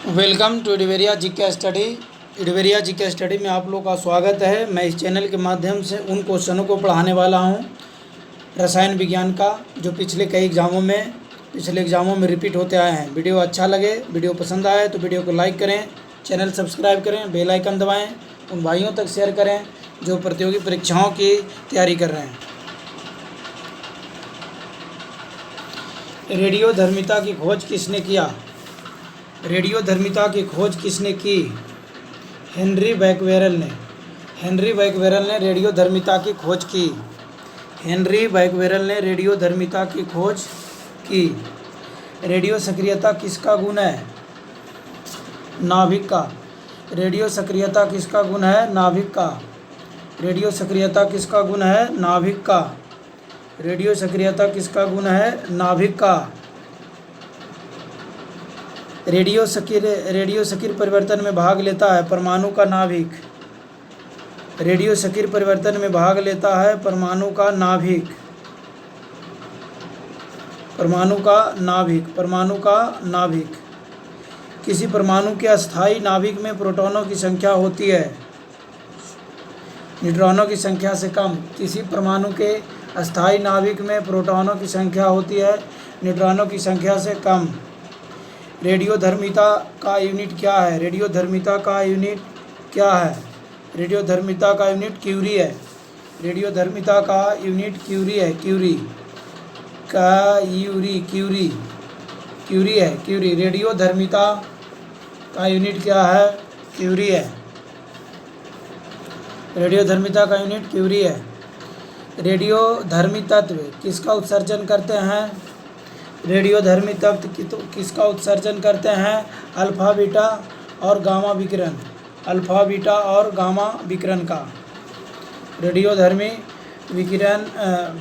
Welcome to इडवेरिया GK study. इडवेरिया GK study में आप लोग का स्वागत है। मैं इस चैनल के माध्यम से उन क्वेश्चनों को पढ़ाने वाला हूं रसायन विज्ञान का जो पिछले एग्ज़ामों में रिपीट होते आए हैं। वीडियो अच्छा लगे, वीडियो पसंद आए तो वीडियो को लाइक करें, चैनल सब्सक्राइब करें, बेल आइकन दबाएँ, उन भाइयों तक शेयर करें जो प्रतियोगी परीक्षाओं की तैयारी कर रहे हैं। रेडियोधर्मिता की खोज किसने किया? रेडियोधर्मिता की खोज किसने की? हेनरी बैक्वेरेल ने। हेनरी बैक्वेरेल ने रेडियोधर्मिता की खोज की। हेनरी बैक्वेरेल ने रेडियोधर्मिता की खोज की। रेडियो सक्रियता किसका गुण है? नाभिक का। रेडियो सक्रियता किसका गुण है? नाभिक का। रेडियो सक्रियता किसका गुण है? नाभिक का। रेडियो सक्रियता किसका गुण है? नाभिक का। रेडियो सक्रिय परिवर्तन में भाग लेता है परमाणु का नाभिक। रेडियो सक्रिय परिवर्तन में भाग लेता है परमाणु का नाभिक। परमाणु का नाभिक। परमाणु का नाभिक। किसी परमाणु के अस्थायी नाभिक में प्रोटॉनों की संख्या होती है न्यूट्रॉनों की संख्या से कम। किसी परमाणु के अस्थायी नाभिक में प्रोटॉनों की संख्या होती है न्यूट्रॉनों की संख्या से कम। रेडियोधर्मिता का यूनिट क्या है? रेडियोधर्मिता का यूनिट क्या है? रेडियोधर्मिता का यूनिट क्यूरी है। रेडियोधर्मिता का यूनिट क्यूरी है। क्यूरी है। क्यूरी। रेडियोधर्मिता का यूनिट क्या है? क्यूरी है। रेडियोधर्मिता का यूनिट क्यूरी है। रेडियोधर्मी तत्व किसका उत्सर्जन करते हैं? रेडियोधर्मी तत्व किसका उत्सर्जन करते हैं? अल्फा बीटा और गामा विकिरण। अल्फा बीटा और गामा विकिरण का। रेडियोधर्मी विकिरण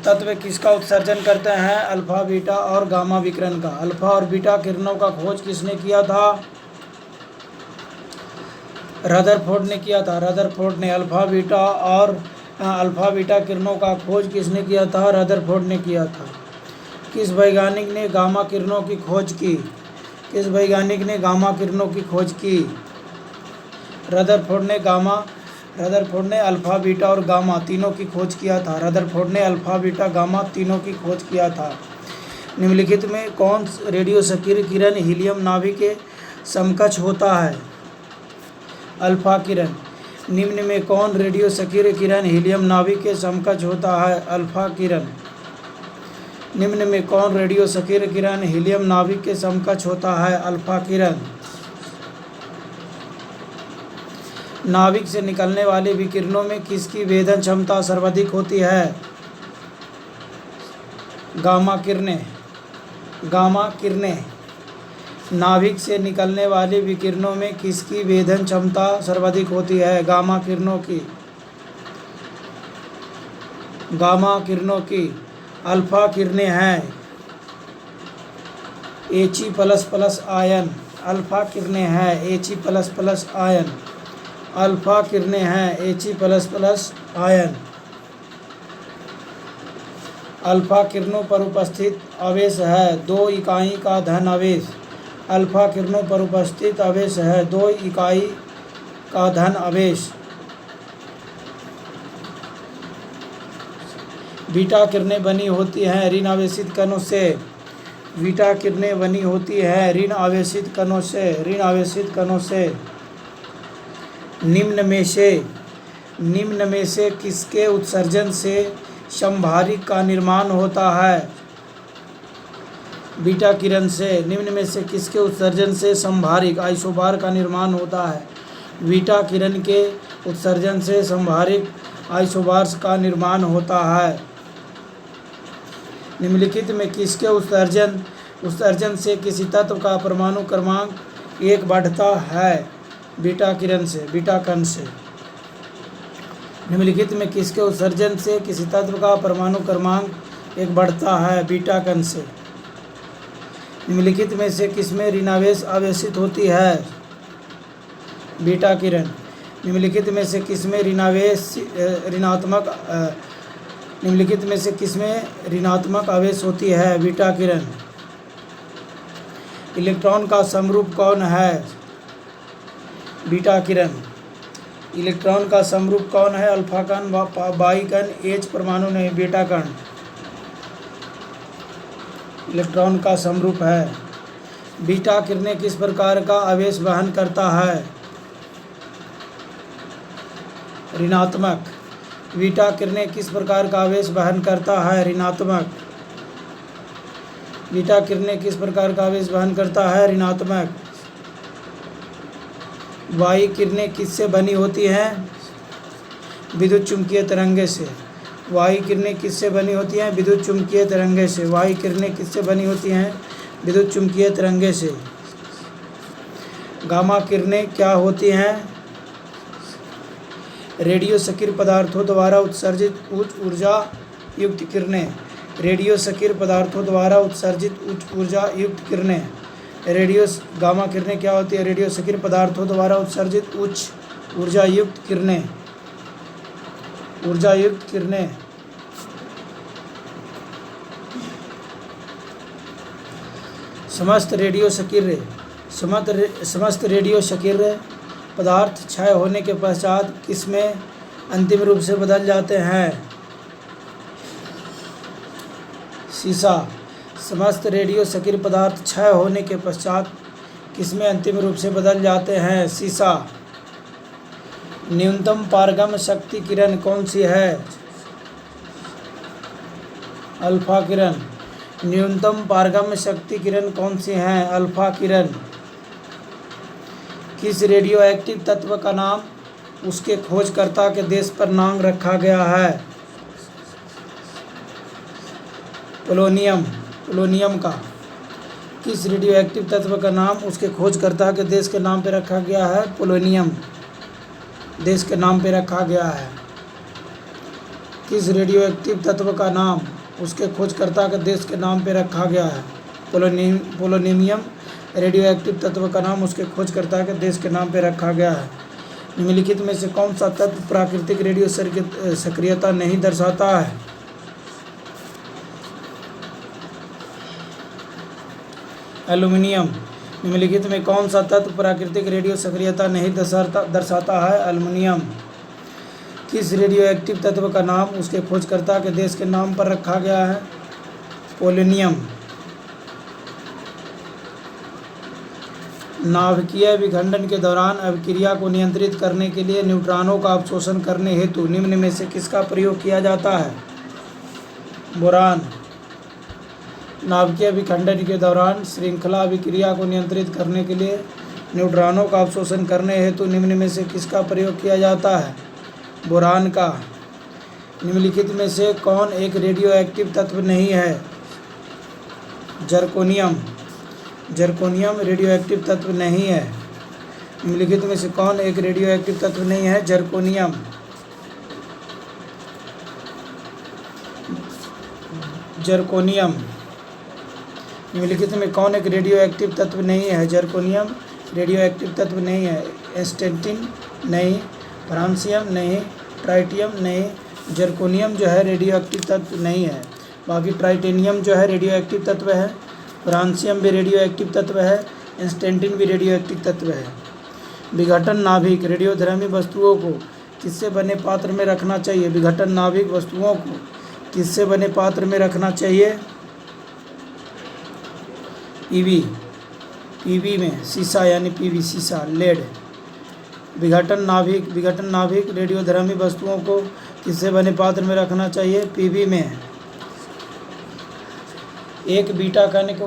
तत्व किसका उत्सर्जन करते हैं? अल्फा बीटा और गामा विकिरण का। अल्फा और बीटा किरणों का खोज किसने किया था? रदरफोर्ड ने किया था। रदरफोर्ड ने अल्फा बीटा किरणों का खोज किसने किया था? रदरफोर्ड ने किया था। किस वैज्ञानिक ने गामा किरणों की खोज की? किस वैज्ञानिक ने गामा किरणों की खोज की? रदरफोर्ड ने अल्फा बीटा और गामा तीनों की खोज किया था। रदरफोर्ड ने अल्फा बीटा गामा तीनों की खोज किया था। निम्नलिखित में कौन रेडियो सक्रिय किरण हीलियम नाभिक के समकक्ष होता है? अल्फा किरण। निम्न में कौन रेडियो सक्रिय किरण हीलियम नाभिक के समकक्ष होता है? अल्फा किरण। निम्न में कौन रेडियो सक्रिय किरण हीलियम नाभिक के समकक्ष होता है? अल्फा किरण। नाभिक से निकलने वाले विकिरणों में किसकी वेधन क्षमता सर्वाधिक होती है? गामा किरणें। गामा किरणें। नाभिक से निकलने वाले विकिरणों में किसकी वेधन क्षमता सर्वाधिक होती है? गामा किरणों की। गामा किरणों की। अल्फा किरणें हैं He++ आयन। अल्फा किरणें हैं He++ आयन। अल्फा किरणें हैं He++ आयन। अल्फा किरणों पर उपस्थित आवेश है 2 इकाई का धन आवेश। अल्फा किरणों पर उपस्थित आवेश है 2 इकाई का धन आवेश। बीटा किरणें बनी होती हैं ऋण आवेशित कणों से। बीटा किरणें बनी होती हैं ऋण आवेशित कणों से। ऋण आवेशित कणों से। निम्न में से किसके उत्सर्जन से समभारिक का निर्माण होता है? बीटा किरण से। निम्न में से किसके उत्सर्जन से समभारिक आइसोबार का निर्माण होता है? बीटा किरण के उत्सर्जन से समभारिक आइसोबार्स का निर्माण होता है। निम्नलिखित में किसके उत्सर्जन से किसी तत्व का परमाणु क्रमांक 1 बढ़ता है? बीटा किरण से। बीटा कण से। निम्नलिखित में किसके उत्सर्जन से किसी तत्व का परमाणु क्रमांक 1 बढ़ता है? बीटा कण से। निम्नलिखित में से किसमें ऋणावेश आवेशित होती है? बीटा किरण। निम्नलिखित में से किसमें निम्नलिखित में से किसमें ऋणात्मक आवेश होती है? बीटा किरण। इलेक्ट्रॉन का समरूप कौन है? बीटा किरण। इलेक्ट्रॉन का समरूप कौन है? अल्फा कण, बाई कण, एच परमाणु नहीं, बीटा कण इलेक्ट्रॉन का समरूप है। बीटा किरणें किस प्रकार का आवेश वहन करता है? ऋणात्मक। बीटा किरणें किस प्रकार का आवेश वहन करता है? ऋणात्मक। बीटा किरणें किस प्रकार का आवेश वहन करता है? ऋणात्मक। वायु किरणें किससे बनी होती हैं? विद्युत चुम्बकीय तरंगे से। वायु किरणें किससे बनी होती हैं? विद्युत चुम्बकीय तरंगे से। वायु किरणें किससे बनी होती हैं? विद्युत चुम्बकीय तरंगे से। गामा किरणें क्या होती हैं? रेडियो सक्रिय पदार्थों द्वारा उत्सर्जित उच्च ऊर्जा युक्त किरणें। रेडियो सक्रिय पदार्थों द्वारा उत्सर्जित उच्च ऊर्जा युक्त किरणें। गामा किरणें क्या होती है? रेडियो सक्रिय पदार्थों द्वारा उत्सर्जित उच्च ऊर्जा युक्त किरणें। ऊर्जा युक्त किरणें। समस्त रेडियो सक्रिय पदार्थ क्षय होने के पश्चात किसमें अंतिम रूप से बदल जाते हैं? सीसा। समस्त रेडियो सक्रिय पदार्थ क्षय होने के पश्चात किसमें अंतिम रूप से बदल जाते हैं? सीसा। न्यूनतम पारगम्य शक्ति किरण कौन सी है? अल्फा किरण। न्यूनतम पारगम्य शक्ति किरण कौन सी है? अल्फा किरण। किस रेडियो एक्टिव तत्व का नाम उसके खोजकर्ता के देश पर नाम रखा गया है? पोलोनियम। पोलोनियम का। किस रेडियो एक्टिव तत्व का नाम उसके खोजकर्ता के देश के नाम पर रखा गया है? पोलोनियम देश के नाम पर रखा गया है। किस रेडियो एक्टिव तत्व का नाम उसके खोजकर्ता के देश के नाम पर रखा गया है? पोलोनियम रेडियो एक्टिव तत्व का नाम उसके खोजकर्ता के देश के नाम पर रखा गया है। निम्नलिखित में से कौन सा तत्व प्राकृतिक रेडियो सक्रियता नहीं दर्शाता है? एल्युमिनियम। निम्नलिखित में कौन सा तत्व प्राकृतिक रेडियो सक्रियता नहीं दर्शाता है? एल्युमिनियम। किस रेडियो एक्टिव तत्व का नाम उसके खोजकर्ता के देश के नाम पर रखा गया है? पोलोनियम। नाभिकीय विखंडन के दौरान अभिक्रिया को नियंत्रित करने के लिए न्यूट्रॉनों का अवशोषण करने हेतु निम्न में से किसका प्रयोग किया जाता है? बोरान। नाभिकीय विखंडन के दौरान श्रृंखला अभिक्रिया को नियंत्रित करने के लिए न्यूट्रॉनों का अवशोषण करने हेतु निम्न में से किसका प्रयोग किया जाता है? बोरान का। निम्नलिखित में से कौन एक रेडियो एक्टिव तत्व नहीं है? जर्कोनियम। जर्कोनियम रेडियो एक्टिव तत्व नहीं है। निम्नलिखित में से कौन एक रेडियो एक्टिव तत्व नहीं है? जर्कोनियम। जर्कोनियम। निम्नलिखित में कौन एक रेडियो एक्टिव तत्व नहीं है? जर्कोनियम रेडियो एक्टिव तत्व नहीं है। एस्टेटिन नहीं, फ्रांसियम नहीं, ट्राइटियम नहीं। जर्कोनियम जो है रेडियो एक्टिव तत्व नहीं है। बाकी ट्राइटेनियम जो है रेडियो एक्टिव तत्व है, फ्रांसियम भी रेडियो एक्टिव तत्व है, एस्टेटिन भी रेडियो एक्टिव तत्व है। विघटन नाभिक रेडियोधर्मी वस्तुओं को किससे बने पात्र में रखना चाहिए? विघटन नाभिक वस्तुओं को किससे बने पात्र में रखना चाहिए? पीवी में सीसा यानी पीवी सीसा, लेड। विघटन नाभिक रेडियोधर्मी वस्तुओं को किससे बने पात्र में रखना चाहिए? पीवी में। एक बीटा कण के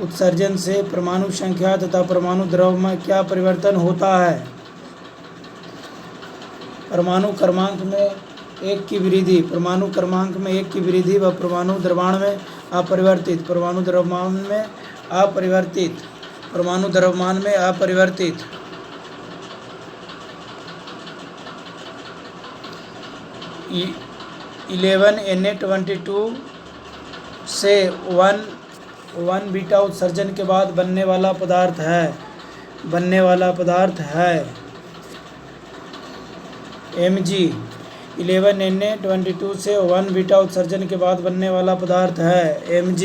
उत्सर्जन से परमाणु संख्या तथा परमाणु द्रव्य में क्या परिवर्तन होता है? परमाणु क्रमांक में 1 की वृद्धि। परमाणु क्रमांक में 1 की वृद्धि व परमाणु द्रव्यमान में अपरिवर्तित। परमाणु द्रव्यमान में अपरिवर्तित। परमाणु द्रव्यमान में अपरिवर्तित। ई 11Na22 से 1 बीटा उत्सर्जन के बाद बनने वाला पदार्थ है Mg। 11Na22 से 1 बीटा उत्सर्जन के बाद बनने वाला पदार्थ है Mg।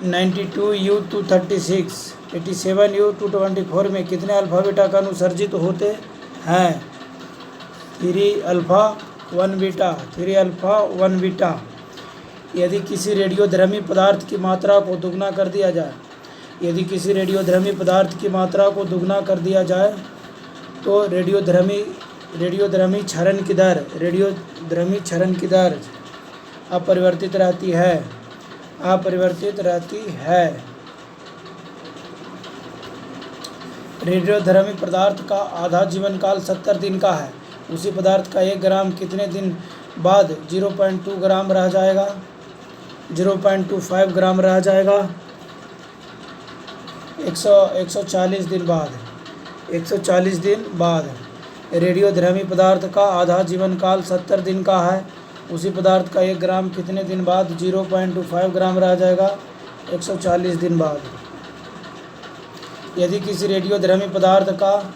92U236 87U224 में कितने अल्फा बीटा का अनुसर्जित होते हैं? 3 अल्फा 1 बीटा, 3 अल्फा 1 बीटा। यदि किसी रेडियोधर्मी पदार्थ की मात्रा को दुगना कर दिया जाए, यदि किसी रेडियोधर्मी पदार्थ की मात्रा को दुगना कर दिया जाए तो रेडियोधर्मी क्षरण की दर अपरिवर्तित रहती है। रेडियोधर्मी पदार्थ का आधा जीवन काल 70 दिन का है। उसी पदार्थ का 1 ग्राम कितने दिन बाद 0.2 ग्राम रह जाएगा? 0.25 ग्राम रह जाएगा। 140 दिन बाद। 140 दिन बाद। रेडियोधर्मी पदार्थ का आधा जीवन काल 70 दिन का है। उसी पदार्थ का 1 ग्राम कितने दिन बाद 0.25 ग्राम रह जाएगा? 140 दिन बाद। यदि किसी रेडियोधर्मी पदार्थ का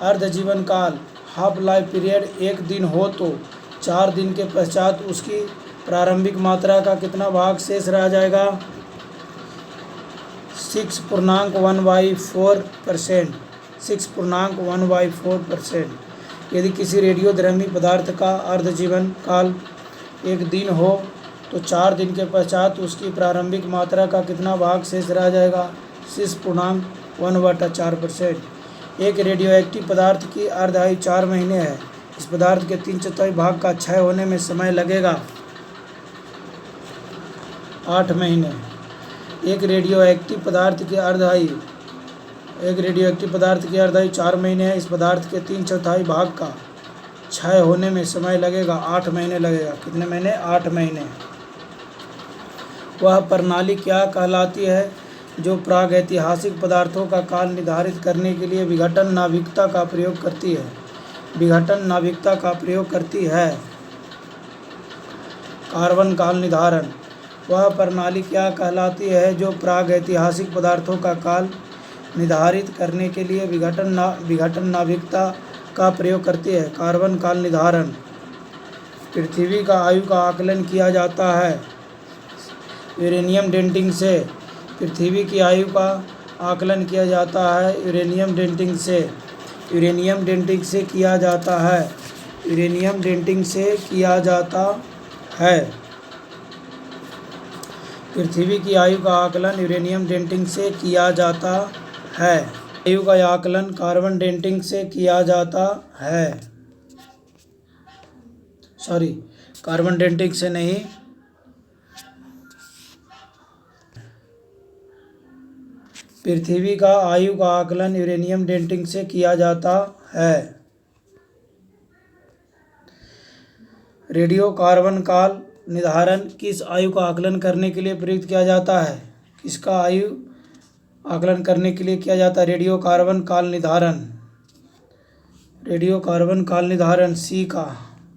अर्ध जीवन काल हाफ लाइफ पीरियड 1 दिन हो तो 4 दिन के पश्चात उसकी प्रारंभिक मात्रा का कितना भाग शेष रह जाएगा? 6.1/4%। 6.1/4%। यदि किसी रेडियोधर्मी पदार्थ का अर्ध जीवन काल 1 दिन हो तो 4 दिन के पश्चात उसकी प्रारंभिक मात्रा का कितना भाग शेष रह जाएगा? 6.1/4%। एक रेडियोएक्टिव पदार्थ की अर्ध आयु 4 महीने है। इस पदार्थ के 3/4 भाग का क्षय होने में समय लगेगा 8 महीने। एक रेडियोएक्टिव पदार्थ की अर्ध आयु 4 महीने है। इस पदार्थ के 3/4 भाग का क्षय होने में समय लगेगा 8 महीने लगेगा। कितने महीने? 8 महीने। वह प्रणाली क्या कहलाती है जो प्रागैतिहासिक पदार्थों का काल निर्धारित करने के लिए विघटन नाभिकता का प्रयोग करती है? विघटन नाभिकता का प्रयोग करती है। कार्बन काल निर्धारण। वह प्रणाली क्या कहलाती है जो प्रागैतिहासिक पदार्थों का काल निर्धारित करने के लिए विघटन नाभिकता का प्रयोग करती है? कार्बन काल निर्धारण। पृथ्वी का आयु का आकलन किया जाता है यूरेनियम डेटिंग से। पृथ्वी की आयु का आकलन किया जाता है यूरेनियम डेटिंग से। यूरेनियम डेटिंग से किया जाता है। यूरेनियम डेटिंग से किया जाता है। पृथ्वी की आयु का आकलन यूरेनियम डेटिंग से किया जाता है। आयु का आकलन कार्बन डेटिंग से किया जाता है। कार्बन डेटिंग से नहीं, पृथ्वी का आयु का आकलन यूरेनियम डेटिंग से किया जाता है। रेडियो कार्बन काल निर्धारण किस आयु का आकलन करने के लिए प्रयुक्त किया जाता है? किसका आयु आकलन करने के लिए किया जाता है? रेडियो कार्बन काल निर्धारण। रेडियो कार्बन काल निर्धारण सी का,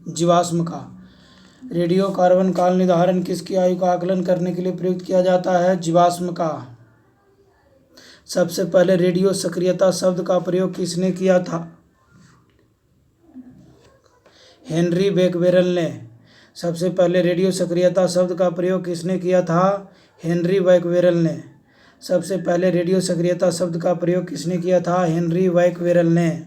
जीवाश्म का। रेडियो कार्बन काल निर्धारण किसकी आयु का आकलन करने के लिए प्रयुक्त किया जाता है? जीवाश्म का। सबसे पहले रेडियो सक्रियता शब्द का प्रयोग किसने किया था? हेनरी बैकवेरेल ने। सबसे पहले रेडियो सक्रियता शब्द का प्रयोग किसने किया था? हेनरी बैकवेरेल ने। सबसे पहले रेडियो सक्रियता शब्द का प्रयोग किसने किया था? हेनरी बैकवेरेल ने।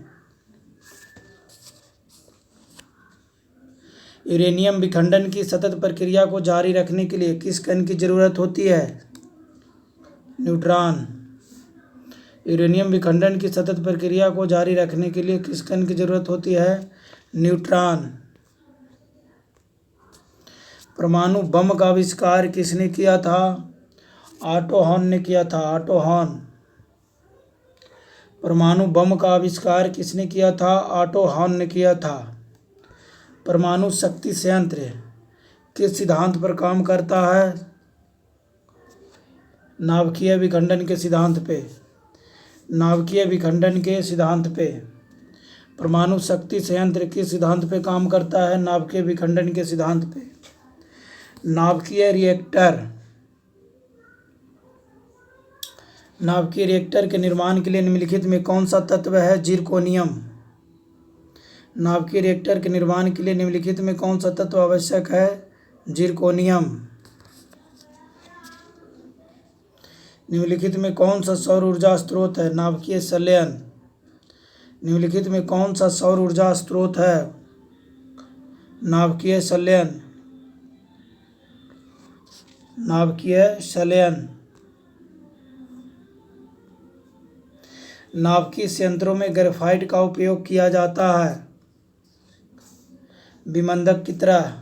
यूरेनियम विखंडन की सतत प्रक्रिया को जारी रखने के लिए किस कण की जरूरत होती है? न्यूट्रॉन। यूरेनियम विखंडन की सतत प्रक्रिया को जारी रखने के लिए किस कण की जरूरत होती है? न्यूट्रॉन। परमाणु बम का आविष्कार किसने किया था? ऑटो हॉर्न ने किया था। Auto horn. परमाणु बम का आविष्कार किसने किया था? ऑटो हॉर्न ने किया था। परमाणु शक्ति संयंत्र किस सिद्धांत पर काम करता है? नाभिकीय विखंडन के सिद्धांत पे। नाभिकीय विखंडन के सिद्धांत पे। परमाणु शक्ति संयंत्र किस सिद्धांत पे काम करता है? नाभिकीय विखंडन के सिद्धांत पे। नाभिकीय रिएक्टर। नाभिकीय रिएक्टर के निर्माण के लिए निम्नलिखित में कौन सा तत्व है? जिरकोनियम। नाभिकीय रिएक्टर के निर्माण के लिए निम्नलिखित में कौन सा तत्व आवश्यक है? जिरकोनियम। निम्नलिखित में कौन सा सौर ऊर्जा स्रोत है? नाभिकीय संलयन। निम्नलिखित में कौन सा सौर ऊर्जा स्रोत है? नाभिकीय संलयन। नाभिकीय संलयन। नाभिकीय संयंत्रों में ग्रेफाइट का उपयोग किया जाता है विमंदक की तरह।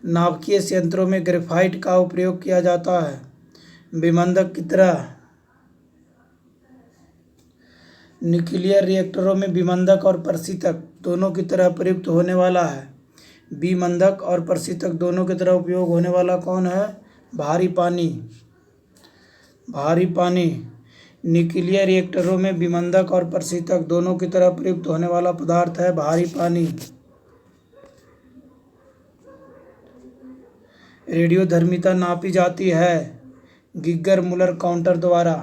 नाभिकीय संयंत्रों में ग्रेफाइट का उपयोग किया जाता है विमंदक की तरह। न्यूक्लियर रिएक्टरों में विमंदक और प्रशीतक दोनों की तरह प्रयुक्त होने वाला है। विमंदक और प्रशीतक दोनों की तरह उपयोग होने वाला कौन है? भारी पानी। भारी पानी। न्यूक्लियर रिएक्टरों में विमंदक और प्रशीतक दोनों की तरह प्रयुक्त होने वाला पदार्थ है भारी पानी। रेडियोधर्मिता नापी जाती है गिगर मुलर काउंटर द्वारा।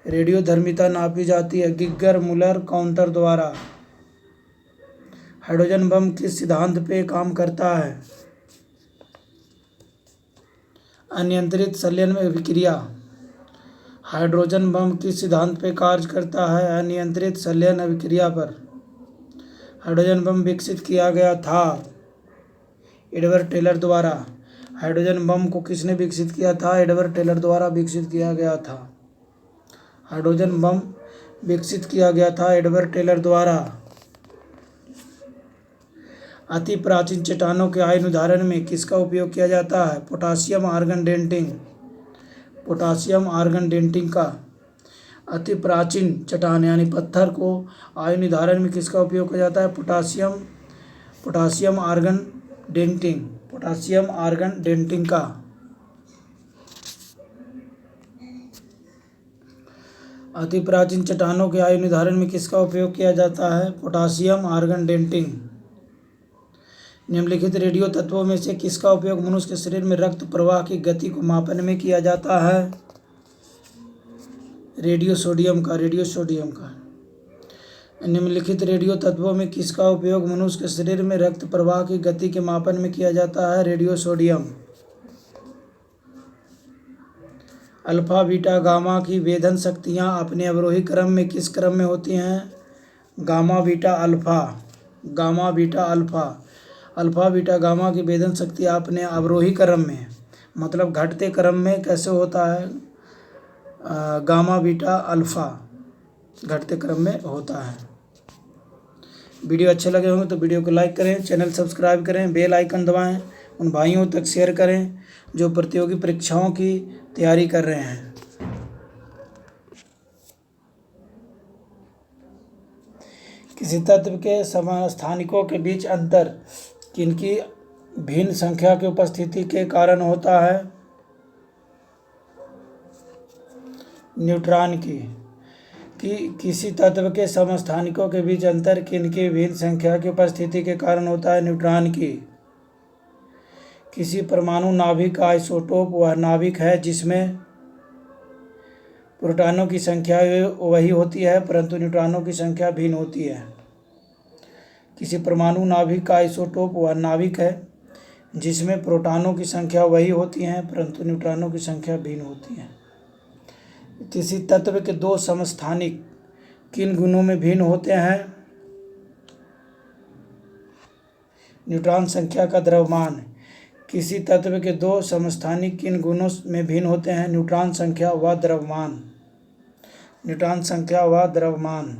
रेडियोधर्मिता नापी जाती है गिगर मुलर काउंटर द्वारा। हाइड्रोजन बम किस सिद्धांत पे काम करता है? अनियंत्रित संलयन में अभिक्रिया। हाइड्रोजन बम किस सिद्धांत पे कार्य करता है? अनियंत्रित संलयन अभिक्रिया पर। हाइड्रोजन बम विकसित किया गया था एडवर्ड टेलर द्वारा। हाइड्रोजन बम को किसने विकसित किया था? एडवर्ड टेलर द्वारा विकसित किया गया था। हाइड्रोजन बम विकसित किया गया था एडवर्ड टेलर द्वारा। अति प्राचीन चट्टानों के आयन उदाहरण में किसका उपयोग किया जाता है? Potassium argon dating. Potassium argon dating का। अति प्राचीन चट्टान यानी पत्थर को आयन उदाहरण में किसका उपयोग किया जाता है? Potassium argon dating. Potassium argon dating का। अति प्राचीन चट्टानों के आयन उदाहरण में किसका उपयोग किया जाता है? Potassium argon dating. निम्नलिखित रेडियो तत्वों में से किसका उपयोग मनुष्य के शरीर में रक्त प्रवाह की गति को मापने में किया जाता है? रेडियो सोडियम का। रेडियो सोडियम का। निम्नलिखित रेडियो तत्वों में किसका उपयोग मनुष्य के शरीर में रक्त प्रवाह की गति के मापन में किया जाता है? Radio sodium. Alpha beta gamma की वेधन शक्तियाँ अपने अवरोही क्रम में किस क्रम में होती हैं? Gamma beta alpha. Gamma beta alpha. Alpha beta gamma की वेधन शक्ति अपने अवरोही क्रम में मतलब घटते क्रम में कैसे होता है? गामा बीटा अल्फा घटते क्रम में होता है। वीडियो अच्छे लगे होंगे तो वीडियो को लाइक करें, चैनल सब्सक्राइब करें, बेल आइकन दबाएं, उन भाइयों तक शेयर करें जो प्रतियोगी परीक्षाओं की तैयारी कर रहे हैं। किसी तत्व के समस्थानिकों के बीच अंतर किनकी भिन्न संख्या की उपस्थिति के कारण होता है? न्यूट्रॉन की। किसी तत्व के समस्थानिकों के बीच अंतर किनकी भिन्न संख्या की उपस्थिति के कारण होता है? न्यूट्रॉन की। किसी परमाणु नाभिक का आइसोटोप वह नाभिक है जिसमें प्रोटॉनों की संख्या वही होती है परंतु न्यूट्रॉनों की संख्या भिन्न होती है। किसी परमाणु नाभिक का आइसोटोप वह नाभिक है जिसमें प्रोटॉनों की संख्या वही होती है परंतु न्यूट्रॉनों की संख्या भिन्न होती है। किसी तत्व के दो समस्थानिक किन गुणों में भिन्न होते हैं? न्यूट्रॉन संख्या का द्रव्यमान। किसी तत्व के दो समस्थानिक किन गुणों में भिन्न होते हैं? न्यूट्रॉन संख्या व द्रव्यमान। न्यूट्रॉन संख्या व द्रव्यमान।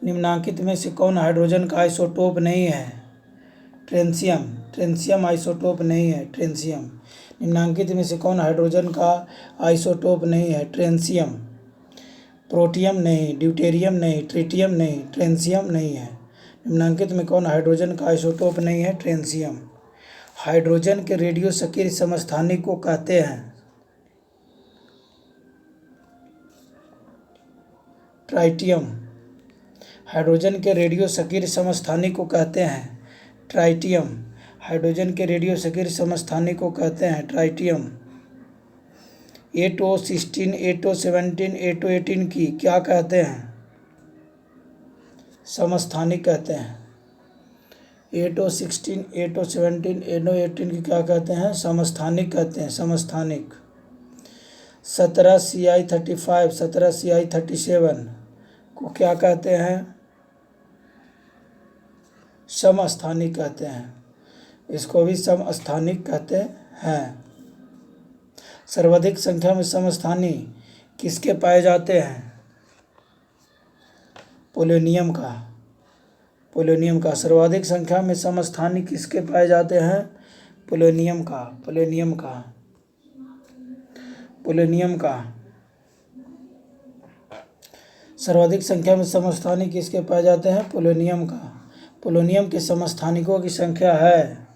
निम्नांकित में से कौन हाइड्रोजन का आइसोटोप नहीं है? ट्रेंशियम। ट्रेंशियम आइसोटोप नहीं है। ट्रेंशियम। निम्नांकित में से कौन हाइड्रोजन का आइसोटोप नहीं है? ट्रेंशियम। प्रोटियम नहीं, ड्यूटेरियम नहीं, ट्रिटियम नहीं, ट्रेंशियम नहीं है। निम्नांकित में कौन हाइड्रोजन का आइसोटोप नहीं है? ट्रेंशियम। हाइड्रोजन के रेडियो सक्रिय समस्थानिक को कहते हैं? ट्राइटियम। हाइड्रोजन के रेडियो सक्रिय समस्थानिक को कहते हैं? ट्राइटियम। हाइड्रोजन के रेडियो सक्रिय समस्थानिक को कहते हैं? ट्राइटियम। 8O16, 8O17, 8O18 की क्या कहते हैं? समस्थानिक कहते हैं। 8O16, 8O17, 8O18 की क्या कहते हैं? समस्थानिक कहते हैं, समस्थानिक। 17CI35, 17CI37 को क्या कहते हैं? समस्थानिक कहते हैं, इसको भी समस्थानिक कहते हैं। सर्वाधिक संख्या में समस्थानी किसके पाए जाते हैं? पोलोनियम का, पोलोनियम का। सर्वाधिक संख्या में समस्थानी किसके पाए जाते हैं? पोलोनियम का, पोलोनियम का, पोलोनियम का। सर्वाधिक संख्या में समस्थानी किसके पाए जाते हैं? पोलोनियम का। पोलोनियम के समस्थानिकों की संख्या है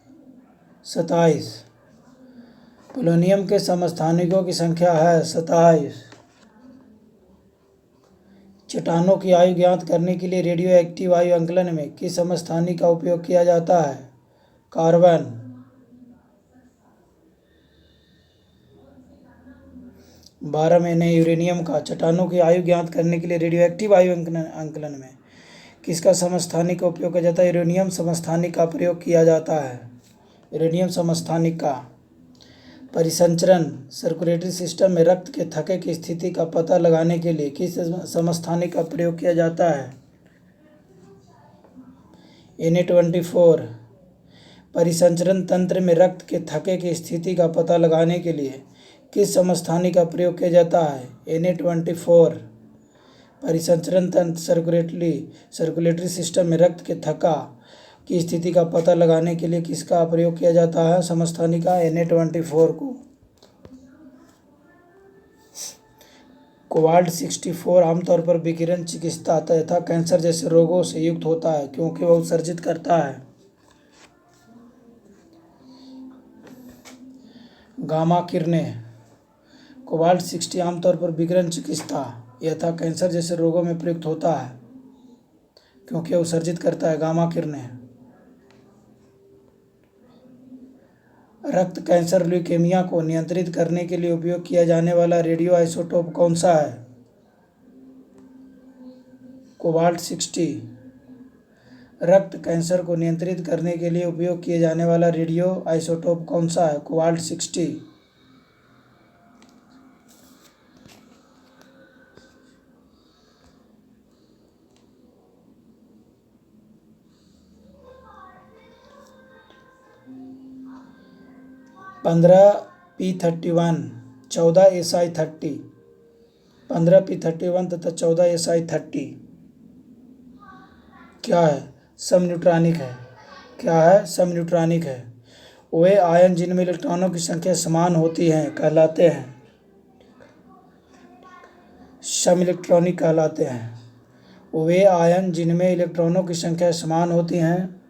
27। पोलोनियम के समस्थानिकों की संख्या है 27। चट्टानों की आयु ज्ञात करने के लिए रेडियो एक्टिव आयु आंकलन में किस समस्थानिक का उपयोग किया जाता है? कार्बन। 12 महीने यूरेनियम का। चट्टानों की आयु ज्ञात करने के लिए रेडियो एक्टिव आयु आंकलन में किसका समस्थानिक का उपयोग किया जाता है? यूरेनियम समस्थानिक का प्रयोग किया जाता है, यूरेनियम समस्थानिक का। परिसंचरण सर्कुलेटरी सिस्टम में रक्त के थक्के की स्थिति का पता लगाने के लिए किस समस्थानिक का प्रयोग किया जाता है? Na24। परिसंचरण तंत्र में रक्त के थक्के की स्थिति का पता लगाने के लिए किस समस्थानिक का प्रयोग किया जाता है? Na24। परिसंचरण तंत्र सर्कुलेटरी सिस्टम में रक्त के थक्का की स्थिति का पता लगाने के लिए किसका प्रयोग किया जाता है? समस्थानिक का, Na24 को। कोबाल्ट 64 आमतौर पर विकिरण चिकित्सा तथा कैंसर जैसे रोगों से युक्त होता है क्योंकि वह उत्सर्जित करता है गामा किरणें। कोबाल्ट 60 आमतौर पर विकिरण चिकित्सा यथा कैंसर जैसे रोगों में प्रयुक्त होता है क्योंकि उत्सर्जित करता है गामा किरणें। रक्त कैंसर ल्यूकेमिया को नियंत्रित करने के लिए उपयोग किया जाने वाला रेडियो आइसोटोप कौन सा है? कोबाल्ट 60। रक्त कैंसर को नियंत्रित करने के लिए उपयोग किए जाने वाला रेडियो आइसोटोप कौन सा है? कोबाल्ट 60। P31, 14Si30, 15P31 तथा 14Si30 क्या है? समन्यूट्रॉनिक है। क्या है? समन्यूट्रॉनिक है। वे आयन जिनमें इलेक्ट्रॉनों की संख्या समान होती है कहलाते हैं समइलेक्ट्रॉनिक कहलाते हैं। वे आयन जिनमें इलेक्ट्रॉनों की संख्या समान होती हैं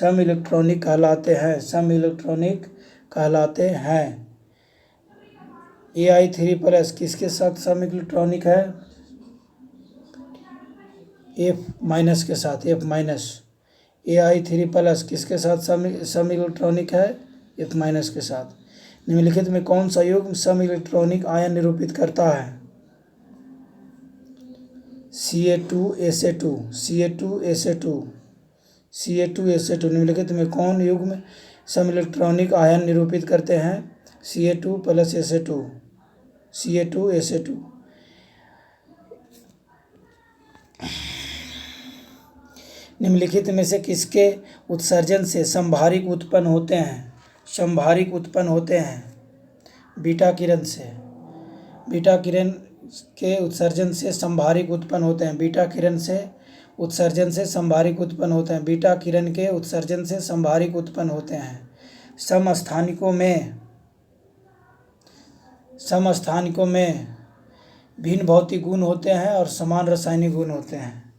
समइलेक्ट्रॉनिक कहलाते हैं, समइलेक्ट्रॉनिक कहलाते हैं। Ai3+ किसके साथ सम इलेक्ट्रॉनिक है? F- के साथ, F-। Ai3+ किसके साथ सम इलेक्ट्रॉनिक है? F- के साथ। निम्नलिखित में कौन सा युग्म सम इलेक्ट्रॉनिक आयन निरूपित करता है? Ca2SA2, Ca2SA2, Ca2SA2। निम्नलिखित में कौन युग्म सम इलेक्ट्रॉनिक आयन निरूपित करते हैं? Ca2+SA2, Ca2SA2। निम्नलिखित में से किसके उत्सर्जन से संभारिक उत्पन्न होते हैं? संभारिक उत्पन्न होते हैं बीटा किरण से। बीटा किरण के उत्सर्जन से संभारिक उत्पन्न होते हैं। बीटा किरण से उत्सर्जन से संभारिक उत्पन्न होते हैं। बीटा किरण के उत्सर्जन से संभारिक उत्पन्न होते हैं। समस्थानिकों में भिन्न भौतिक गुण होते हैं और समान रासायनिक गुण होते हैं।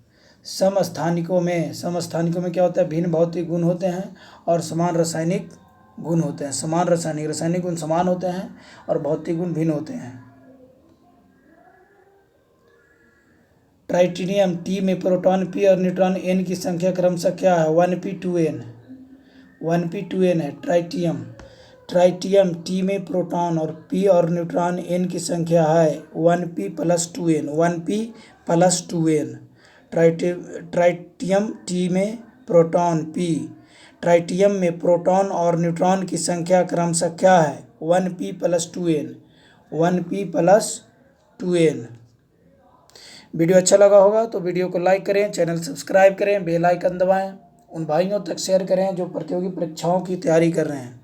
समस्थानिकों में क्या होता है? भिन्न भौतिक गुण होते हैं और समान रासायनिक गुण होते हैं। समान रासायनिक गुण समान होते हैं और भौतिक गुण भिन्न होते हैं। ट्राइटिनियम T में प्रोटॉन P और न्यूट्रॉन N की संख्या क्रमशः क्या है? 1p2n, 1p2n है ट्राइटियम T में प्रोटॉन और P और न्यूट्रॉन N की संख्या है 1p+2n, 1p+2n। ट्राइटियम T में प्रोटॉन P ट्राइटियम में प्रोटॉन और न्यूट्रॉन की संख्या क्रमशः क्या है? 1p + 2n, 1p + 2n। Video अच्छा लगा होगा तो वीडियो को लाइक करें, चैनल सब्सक्राइब करें, बेल आइकन दबाएं, उन भाइयों तक शेयर करें जो प्रतियोगी परीक्षाओं की तैयारी कर रहे हैं।